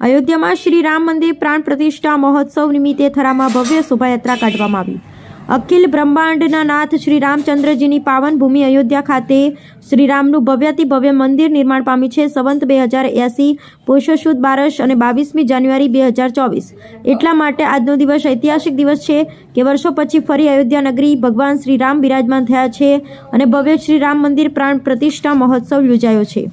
અયોધ્યામાં શ્રી રામ મંદિર પ્રાણ પ્રતિષ્ઠા મહોત્સવ નિમિત્તે થરામાં ભવ્ય શોભાયાત્રા કાઢવામાં આવી। અખિલ બ્રહ્માંડના નાથ શ્રી રામચંદ્રજીની પાવન ભૂમિ અયોધ્યા ખાતે શ્રી રામનું ભવ્યાતિ ભવ્ય મંદિર નિર્માણ પામી છે। સંવંત 2080 પોષ સુદ 12 અને 22મી જાન્યુઆરી 2024 એટલા માટે આજનો દિવસ ઐતિહાસિક દિવસ છે કે વર્ષો પછી ફરી અયોધ્યા નગરી ભગવાન શ્રી રામ બિરાજમાન થયા છે અને ભવ્ય શ્રી રામ મંદિર પ્રાણ પ્રતિષ્ઠા મહોત્સવ યોજાયો છે।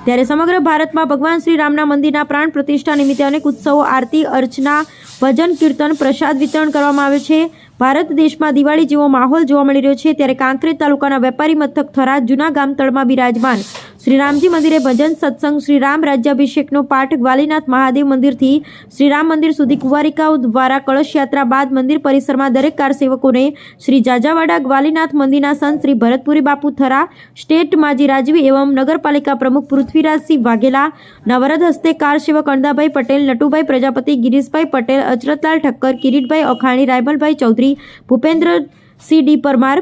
ત્યારે સમગ્ર ભારતમાં ભગવાન શ્રી રામના મંદિરના પ્રાણ પ્રતિષ્ઠા નિમિત્તે અનેક ઉત્સવો, આરતી, અર્ચના, ભજન, કીર્તન, પ્રસાદ વિતરણ કરવામાં આવે છે। ભારત દેશમાં દિવાળી જેવો માહોલ જોવા મળી રહ્યો છે। ત્યારે કાંકરેજ તાલુકાના વેપારી મથક થરા જૂના ગામતળમાં બિરાજમાન શ્રી રામજી મંદિરે ભજન, સત્સંગ, શ્રી રામ રાજ્યાભિષેકનો પાઠ, ગ્વાલીનાથ મહાદેવ મંદિરથી શ્રી રામ મંદિર સુધી કુંવારિકાઓ દ્વારા કળશ યાત્રા બાદ મંદિર પરિસરમાં દરેક કાર સેવકોને શ્રી જાજાવાડા ગ્વાલીનાથ મંદિરના સંત શ્રી ભરતપુરી બાપુ થરા, સ્ટેટ માજી રાજવી એવં નગરપાલિકા પ્રમુખ પૃથ્વીરાજસિંહ વાઘેલાના વરદ હસ્તે કાર સેવક અણદાભાઈ પટેલ, નટુભાઈ પ્રજાપતિ, ગિરીશભાઈ પટેલ, અચરતલાલ ઠક્કર, કિરીટભાઈ અખાણી, રાયમલભાઈ ચૌધરી, ભૂપેન્દ્રસિંહ ડી પરમાર,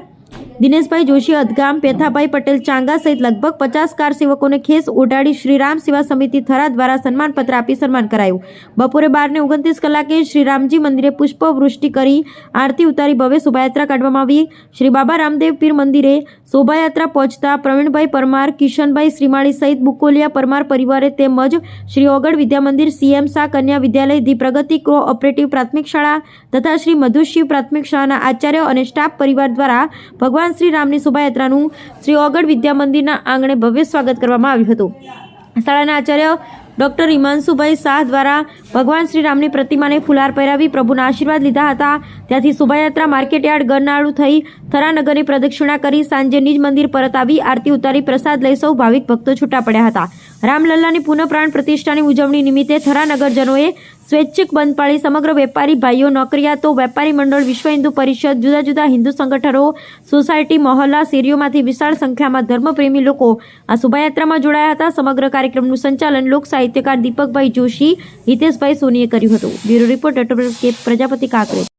દિનેશભાઈ જોશી અદગામ, પેથાભાઈ પટેલ ચાંગા સહિત લગભગ 50 કાર સેવકોને ખેસ ઓઢાડી શ્રી રામ સેવા સમિતિ થરા દ્વારા સન્માનપત્ર આપી સન્માન કરાયું। બપોરે 12:29 કલાકે શ્રી રામજી મંદિરે પુષ્પવૃષ્ટિ કરી આરતી ઉતારી ભવ્ય શોભાયાત્રા કાઢવામાં આવી। શ્રી બાબા રામદેવ પીર મંદિરે શોભાયાત્રા પહોંચતા પ્રવીણભાઈ પરમાર, કિશનભાઈ શ્રીમાળી સહિત બુકોલિયા પરમાર પરિવારે તેમજ શ્રી ઓગડ વિદ્યા મંદિર, CM શાહ કન્યા વિદ્યાલય, ધી પ્રગતિ કોઓપરેટિવ પ્રાથમિક શાળા તથા શ્રી મધુશિવ પ્રાથમિક શાળાના આચાર્ય અને સ્ટાફ પરિવાર દ્વારા ભગવાન શ્રી રામની શોભાયાત્રાનું શ્રી ઓગડ વિદ્યા મંદિરના આંગણે ભવ્ય સ્વાગત કરવામાં આવ્યું હતું। શાળાના આચાર્ય ડૉક્ટર હિમાંશુભાઈ શાહ દ્વારા ભગવાન શ્રી રામની પ્રતિમાને ફુલાર પહેરાવી પ્રભુના આશીર્વાદ લીધા હતા। ત્યાંથી શોભાયાત્રા માર્કેટયાર્ડ ગરનાળું થઈ થરાનગરની પ્રદક્ષિણા કરી સાંજે નિજ મંદિર પરત આવી આરતી ઉતારી પ્રસાદ લઈ સૌ ભાવિક ભક્તો છૂટા પડ્યા હતા। રામલલ્લાની પુનઃ પ્રાણ પ્રતિષ્ઠાની ઉજવણી નિમિત્તે થરાનગરજનોએ સ્વૈચ્છિક બંધ પાળી સમગ્ર વેપારી ભાઈઓ, નોકરિયાતો, વેપારી મંડળ, વિશ્વ હિન્દુ પરિષદ, જુદા જુદા હિન્દુ સંગઠનો, સોસાયટી, મહોલ્લા, શેરીઓમાંથી વિશાળ સંખ્યામાં ધર્મપ્રેમી લોકો આ શોભાયાત્રામાં જોડાયા હતા। સમગ્ર કાર્યક્રમનું સંચાલન લોક સાહિત્યકાર દીપકભાઈ જોશી, હિતેશભાઈ સોનીએ કર્યું હતું। Bureau report Prajapati Kankrej.